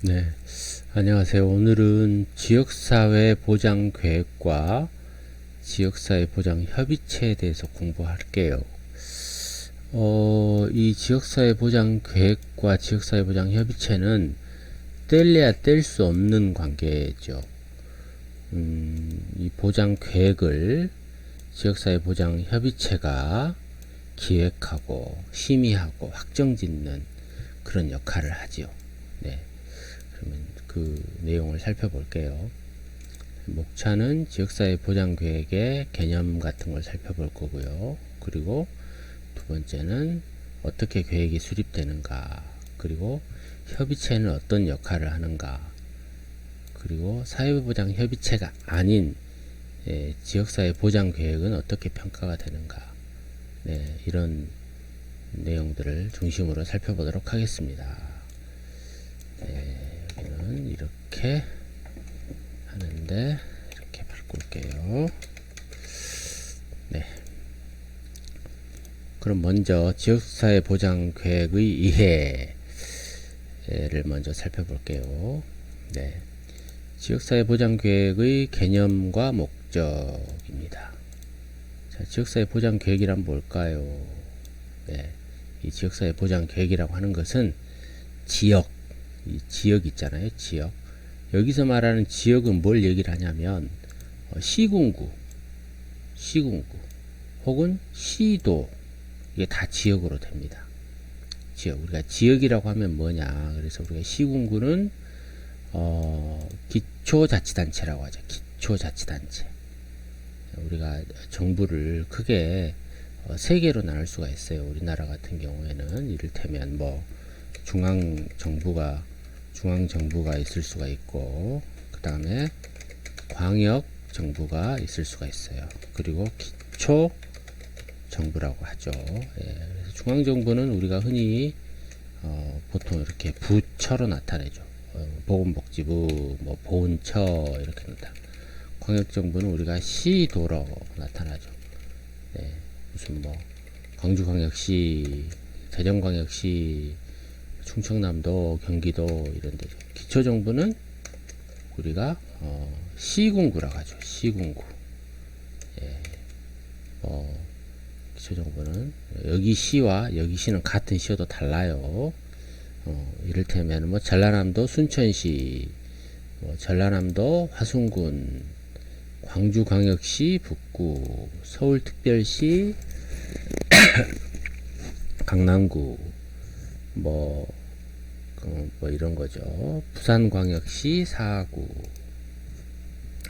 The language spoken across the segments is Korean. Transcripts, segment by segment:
네, 안녕하세요. 오늘은 지역사회 보장 계획과 지역사회 보장 협의체에 대해서 공부할게요. 이 지역사회 보장 계획과 지역사회 보장 협의체는 뗄래야 뗄 수 없는 관계죠. 이 보장 계획을 지역사회 보장 협의체가 기획하고 심의하고 확정짓는 그런 역할을 하지요. 네. 그러면 그 내용을 살펴볼게요. 목차는 지역사회 보장계획의 개념 같은 걸 살펴볼 거고요. 그리고 두 번째는 어떻게 계획이 수립되는가, 그리고 협의체는 어떤 역할을 하는가, 그리고 사회보장협의체가 아닌 지역사회 보장계획은 어떻게 평가가 되는가, 네, 이런 내용들을 중심으로 살펴보도록 하겠습니다. 네, 여기는 이렇게 하는데 이렇게 바꿀게요. 네. 그럼 먼저 지역사회 보장 계획의 이해를 먼저 살펴볼게요. 네. 지역사회 보장 계획의 개념과 목적입니다. 자, 지역사회 보장 계획이란 뭘까요? 네. 이 지역사회 보장 계획이라고 하는 것은 지역, 이 지역 있잖아요. 지역. 여기서 말하는 지역은 뭘 얘기를 하냐면 시군구 혹은 시도, 이게 다 지역으로 됩니다. 지역, 우리가 지역이라고 하면 뭐냐, 그래서 우리가 시군구는 기초자치단체라고 하죠. 기초자치단체. 우리가 정부를 크게 세 개로 나눌 수가 있어요. 우리나라 같은 경우에는 이를테면 뭐 중앙정부가 있을 수가 있고, 그 다음에 광역정부가 있을 수가 있어요. 그리고 기초정부라고 하죠. 그래서 중앙정부는 우리가 흔히 보통 이렇게 부처로 나타내죠. 보건복지부, 뭐 보훈처 이렇게 나타. 광역정부는 우리가 시도로 나타나죠. 네, 무슨 뭐 광주광역시, 대전광역시, 충청남도, 경기도 이런 데죠. 기초정부는 우리가 시군구라고 하죠. 시군구. 예, 기초정부는 여기 시와 여기 시는 같은 시여도 달라요. 이를테면 뭐 전라남도 순천시, 뭐 전라남도 화순군, 광주광역시 북구, 서울특별시 강남구, 뭐 이런 거죠. 부산광역시 사구,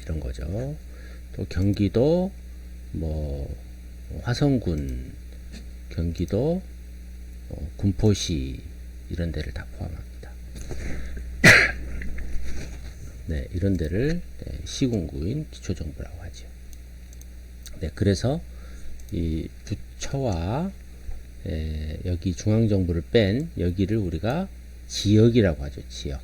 이런 거죠. 또 경기도 뭐 화성군, 경기도 군포시 이런 데를 다 포함합니다. 네, 이런 데를 시군구인 기초정부라고 하죠. 네, 그래서 이 부처와 여기 중앙정부를 뺀 여기를 우리가 지역이라고 하죠. 지역.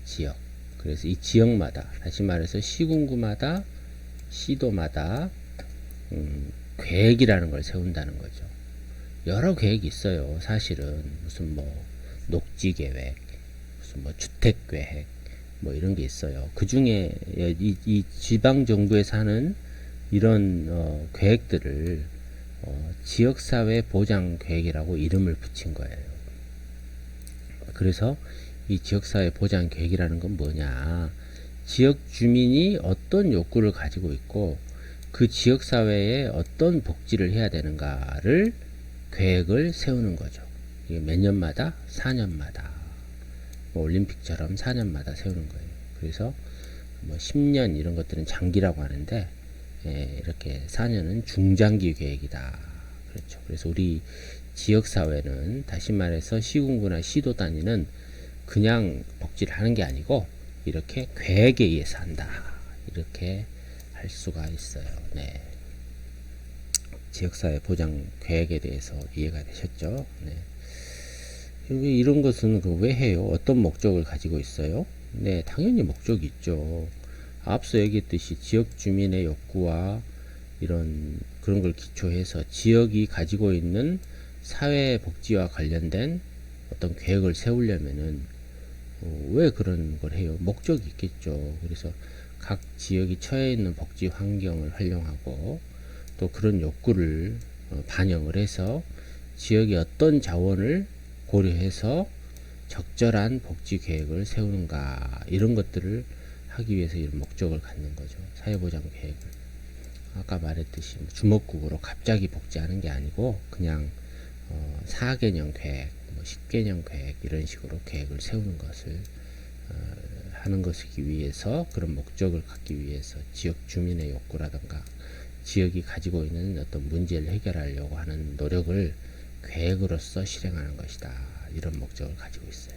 지역. 그래서 이 지역마다, 다시 말해서 시군구마다, 시도마다 계획이라는 걸 세운다는 거죠. 여러 계획이 있어요. 사실은 무슨 뭐 녹지계획, 무슨 뭐 주택계획, 뭐 이런 게 있어요. 그 중에 이 지방정부에서 하는 이런 계획들을 지역사회 보장 계획이라고 이름을 붙인 거예요. 그래서 이 지역사회 보장 계획이라는 건 뭐냐, 지역 주민이 어떤 욕구를 가지고 있고 그 지역사회에 어떤 복지를 해야 되는가를 계획을 세우는 거죠. 이게 몇 년마다? 4년마다. 뭐 올림픽처럼 4년마다 세우는 거예요. 그래서 뭐 10년 이런 것들은 장기라고 하는데, 이렇게 4년은 중장기 계획이다. 그렇죠. 그래서 우리 지역사회는 다시 말해서 시군구나 시도 단위는 그냥 복지를 하는 게 아니고 이렇게 계획에 의해서 한다. 이렇게 할 수가 있어요. 네. 지역사회 보장 계획에 대해서 이해가 되셨죠? 네. 이런 것은 왜 해요? 어떤 목적을 가지고 있어요? 네, 당연히 목적이 있죠. 앞서 얘기했듯이 지역 주민의 욕구와 이런 그런 걸 기초해서 지역이 가지고 있는 사회 복지와 관련된 어떤 계획을 세우려면은 왜 그런 걸 해요? 목적이 있겠죠. 그래서 각 지역이 처해 있는 복지 환경을 활용하고 또 그런 욕구를 반영을 해서 지역의 어떤 자원을 고려해서 적절한 복지 계획을 세우는가 이런 것들을 하기 위해서 이런 목적을 갖는 거죠. 사회보장 계획을. 아까 말했듯이 주먹국으로 갑자기 복지하는 게 아니고 그냥 4개년 계획, 10개년 계획 이런 식으로 계획을 세우는 것을 하는 것이기 위해서 그런 목적을 갖기 위해서 지역 주민의 욕구라든가 지역이 가지고 있는 어떤 문제를 해결하려고 하는 노력을 계획으로서 실행하는 것이다. 이런 목적을 가지고 있어요.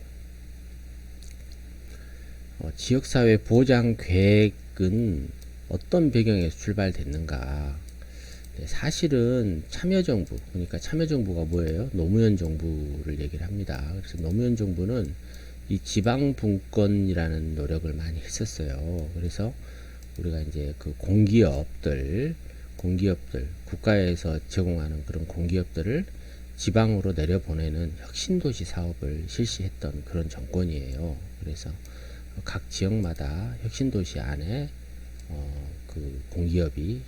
지역사회 보장 계획은 어떤 배경에서 출발됐는가? 네, 사실은 참여정부, 그러니까 참여정부가 뭐예요? 노무현 정부를 얘기를 합니다. 그래서 노무현 정부는 이 지방분권이라는 노력을 많이 했었어요. 그래서 우리가 이제 그 공기업들, 국가에서 제공하는 그런 공기업들을 지방으로 내려보내는 혁신도시 사업을 실시했던 그런 정권이에요. 그래서 각 지역마다 혁신도시 안에 그 공기업이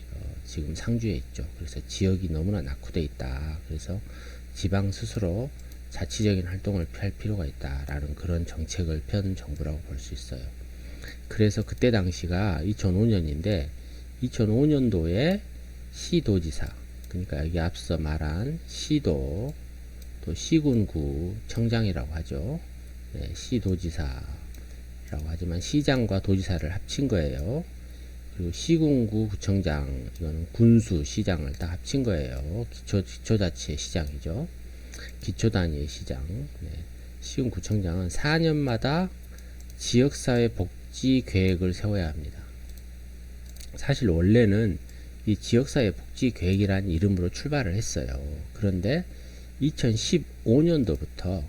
지금 상주해 있죠. 그래서 지역이 너무나 낙후돼 있다. 그래서 지방 스스로 자치적인 활동을 할 필요가 있다라는 그런 정책을 편 정부라고 볼 수 있어요. 그래서 그때 당시가 2005년인데 2005년도에 시도지사, 그러니까 여기 앞서 말한 시도, 또 시군구 청장이라고 하죠. 네, 시도지사라고 하지만 시장과 도지사를 합친 거예요. 그리고 시군구 구청장, 이거는 군수 시장을 다 합친 거예요. 기초자치 시장이죠. 기초단위의 시장. 네. 시군구청장은 4년마다 지역사회 복지 계획을 세워야 합니다. 사실 원래는 이 지역사회 복지 계획이라는 이름으로 출발을 했어요. 그런데 2015년도부터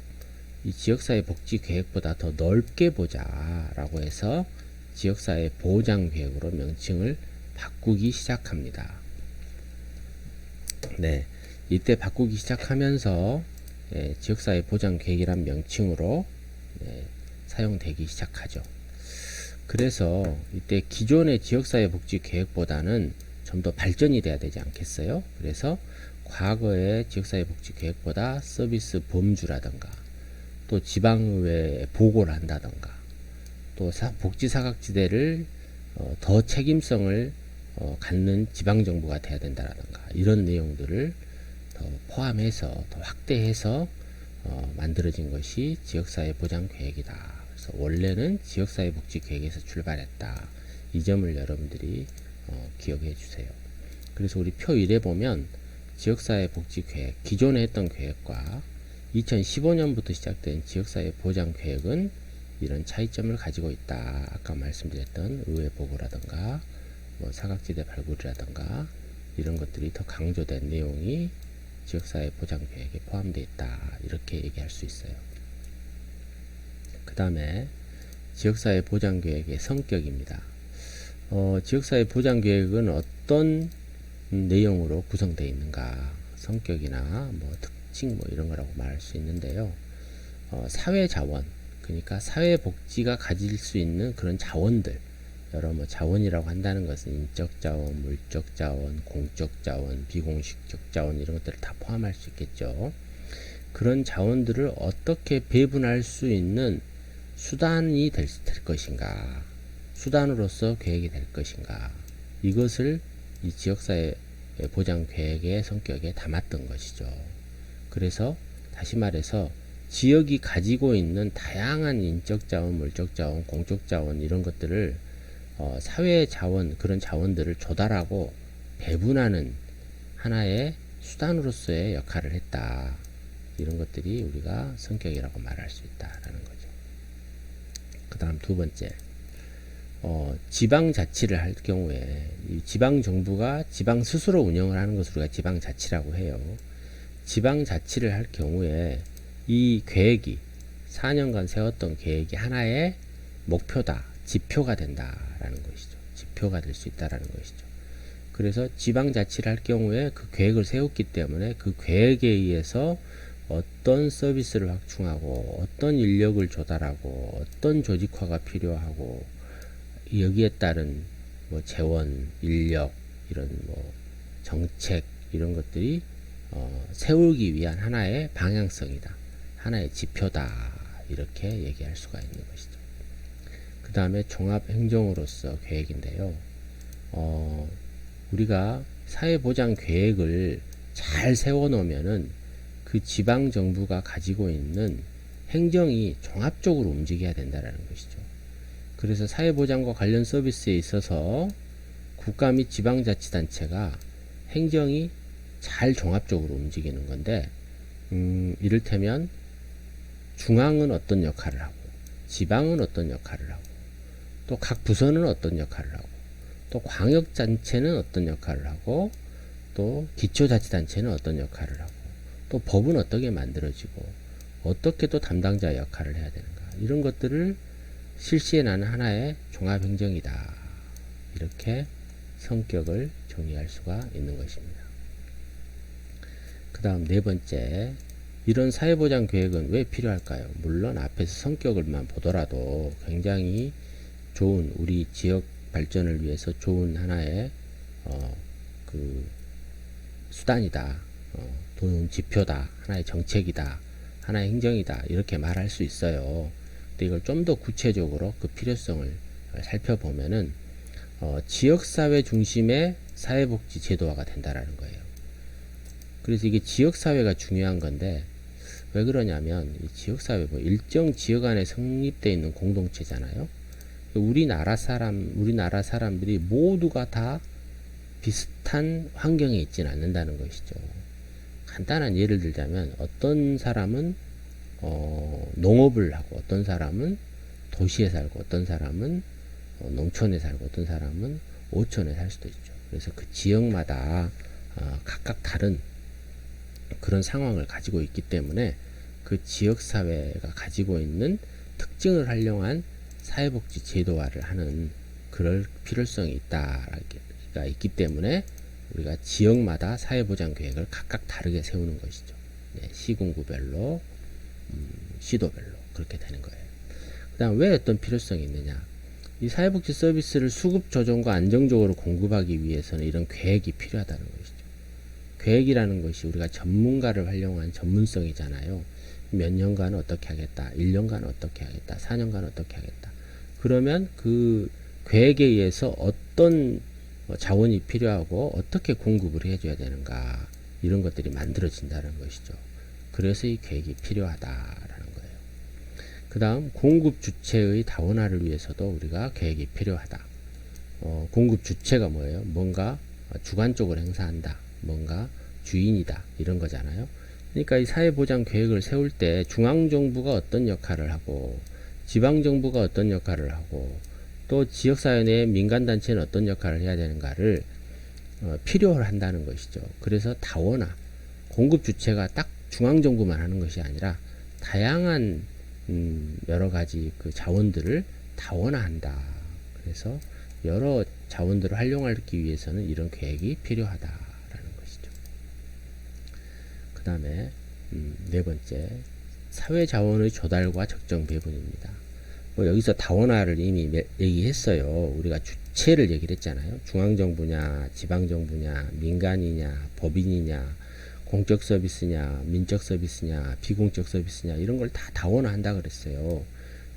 이 지역사회 복지 계획보다 더 넓게 보자라고 해서 지역사회 보장 계획으로 명칭을 바꾸기 시작합니다. 네, 이때 바꾸기 시작하면서 지역사회 보장 계획이란 명칭으로 사용되기 시작하죠. 그래서 이때 기존의 지역사회 복지 계획보다는 좀 더 발전이 돼야 되지 않겠어요? 그래서 과거의 지역사회 복지 계획보다 서비스 범주라든가 또 지방의회에 보고를 한다든가 또 복지사각지대를 더 책임성을 갖는 지방정부가 돼야 된다라든가 이런 내용들을 더 포함해서 더 확대해서 만들어진 것이 지역사회 보장 계획이다. 그래서 원래는 지역사회 복지 계획에서 출발했다. 이 점을 여러분들이 기억해 주세요. 그래서 우리 표 1에 보면 지역사회 복지 계획, 기존에 했던 계획과 2015년부터 시작된 지역사회 보장 계획은 이런 차이점을 가지고 있다. 아까 말씀드렸던 의회 보고라든가 뭐 사각지대 발굴이라든가 이런 것들이 더 강조된 내용이 지역사회 보장 계획에 포함되어 있다. 이렇게 얘기할 수 있어요. 그 다음에 지역사회 보장 계획의 성격입니다. 지역사회 보장 계획은 어떤 내용으로 구성되어 있는가? 성격이나 뭐 특징 뭐 이런 거라고 말할 수 있는데요. 사회 자원, 그러니까 사회복지가 가질 수 있는 그런 자원들, 여러 뭐 자원이라고 한다는 것은 인적 자원, 물적 자원, 공적 자원, 비공식적 자원 이런 것들을 다 포함할 수 있겠죠. 그런 자원들을 어떻게 배분할 수 있는 수단이 될 것인가, 수단으로서 계획이 될 것인가, 이것을 이 지역사회 보장 계획의 성격에 담았던 것이죠. 그래서 다시 말해서 지역이 가지고 있는 다양한 인적 자원, 물적 자원, 공적 자원 이런 것들을 사회 자원, 그런 자원들을 조달하고 배분하는 하나의 수단으로서의 역할을 했다. 이런 것들이 우리가 성격이라고 말할 수 있다라는 거죠. 그 다음 두 번째, 지방자치를 할 경우에 이 지방정부가 지방 스스로 운영을 하는 것을 우리가 지방자치라고 해요. 지방자치를 할 경우에 이 계획이 4년간 세웠던 계획이 하나의 목표다, 지표가 된다라는 것이죠. 지표가 될 수 있다라는 것이죠. 그래서 지방자치를 할 경우에 그 계획을 세웠기 때문에 그 계획에 의해서 어떤 서비스를 확충하고 어떤 인력을 조달하고 어떤 조직화가 필요하고 여기에 따른 뭐 재원, 인력 이런 뭐 정책 이런 것들이 세우기 위한 하나의 방향성이다. 하나의 지표다. 이렇게 얘기할 수가 있는 것이죠. 그 다음에 종합행정으로서 계획인데요. 우리가 사회보장 계획을 잘 세워놓으면은 그 지방정부가 가지고 있는 행정이 종합적으로 움직여야 된다는 것이죠. 그래서 사회보장과 관련 서비스에 있어서 국가 및 지방자치단체가 행정이 잘 종합적으로 움직이는 건데, 이를테면 중앙은 어떤 역할을 하고 지방은 어떤 역할을 하고 또 각 부서는 어떤 역할을 하고 또 광역단체는 어떤 역할을 하고 또 기초자치단체는 어떤 역할을 하고 또 법은 어떻게 만들어지고 어떻게 또 담당자 역할을 해야 되는가, 이런 것들을 실시해 나는 하나의 종합행정이다. 이렇게 성격을 정의할 수가 있는 것입니다. 그 다음 네 번째, 이런 사회보장 계획은 왜 필요할까요? 물론 앞에서 성격을만 보더라도 굉장히 좋은, 우리 지역 발전을 위해서 좋은 하나의 그 수단이다, 좋은 지표다, 하나의 정책이다, 하나의 행정이다, 이렇게 말할 수 있어요. 근데 이걸 좀 더 구체적으로 그 필요성을 살펴보면은 지역사회 중심의 사회복지 제도화가 된다라는 거예요. 그래서 이게 지역사회가 중요한 건데, 왜 그러냐면 이 지역사회, 뭐 일정 지역 안에 성립되어 있는 공동체잖아요. 우리나라 사람들이 모두가 다 비슷한 환경에 있지는 않는다는 것이죠. 간단한 예를 들자면 어떤 사람은 농업을 하고 어떤 사람은 도시에 살고 어떤 사람은 농촌에 살고 어떤 사람은 오촌에 살 수도 있죠. 그래서 그 지역마다 각각 다른 그런 상황을 가지고 있기 때문에 그 지역사회가 가지고 있는 특징을 활용한 사회복지 제도화를 하는 그럴 필요성이 있다가 있기 때문에 우리가 지역마다 사회보장 계획을 각각 다르게 세우는 것이죠. 네, 시군구별로, 시도별로 그렇게 되는 거예요. 그 다음 왜 어떤 필요성이 있느냐, 이 사회복지 서비스를 수급 조정과 안정적으로 공급하기 위해서는 이런 계획이 필요하다는 것이죠. 계획이라는 것이 우리가 전문가를 활용한 전문성이잖아요. 몇 년간 어떻게 하겠다, 1년간 어떻게 하겠다, 4년간 어떻게 하겠다. 그러면 그 계획에 의해서 어떤 자원이 필요하고 어떻게 공급을 해줘야 되는가, 이런 것들이 만들어진다는 것이죠. 그래서 이 계획이 필요하다라는 거예요. 그 다음 공급 주체의 다원화를 위해서도 우리가 계획이 필요하다. 공급 주체가 뭐예요? 뭔가 주관적으로 행사한다, 뭔가 주인이다, 이런 거잖아요. 그러니까 이 사회보장 계획을 세울 때 중앙정부가 어떤 역할을 하고 지방정부가 어떤 역할을 하고 또 지역사회 내 민간단체는 어떤 역할을 해야 되는가를 필요로 한다는 것이죠. 그래서 다원화, 공급 주체가 딱 중앙정부만 하는 것이 아니라 다양한 여러 가지 그 자원들을 다원화한다. 그래서 여러 자원들을 활용하기 위해서는 이런 계획이 필요하다라는 것이죠. 그 다음에 네 번째, 사회자원의 조달과 적정 배분입니다. 뭐 여기서 다원화를 이미 얘기했어요. 우리가 주체를 얘기를 했잖아요. 중앙정부냐, 지방정부냐, 민간이냐, 법인이냐, 공적 서비스냐, 민적 서비스냐, 비공적 서비스냐, 이런 걸 다 다원화 한다 그랬어요.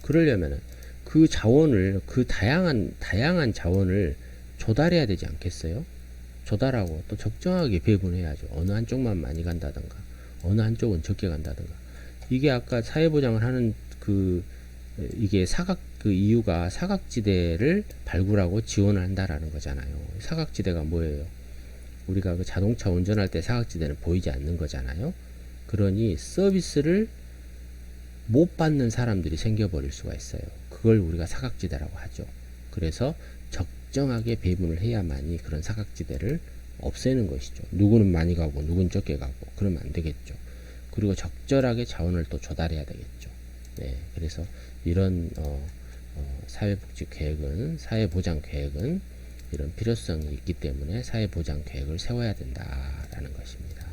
그러려면은 그 자원을, 그 다양한 자원을 조달해야 되지 않겠어요? 조달하고 또 적정하게 배분해야죠. 어느 한쪽만 많이 간다든가, 어느 한쪽은 적게 간다든가. 이게 아까 사회보장을 하는 이게 그 이유가 사각지대를 발굴하고 지원을 한다라는 거잖아요. 사각지대가 뭐예요? 우리가 그 자동차 운전할 때 사각지대는 보이지 않는 거잖아요. 그러니 서비스를 못 받는 사람들이 생겨버릴 수가 있어요. 그걸 우리가 사각지대라고 하죠. 그래서 적정하게 배분을 해야만이 그런 사각지대를 없애는 것이죠. 누구는 많이 가고 누구는 적게 가고 그러면 안 되겠죠. 그리고 적절하게 자원을 또 조달해야 되겠죠. 네, 그래서 이런 사회복지 계획은, 사회보장 계획은 이런 필요성이 있기 때문에 사회보장 계획을 세워야 된다라는 것입니다.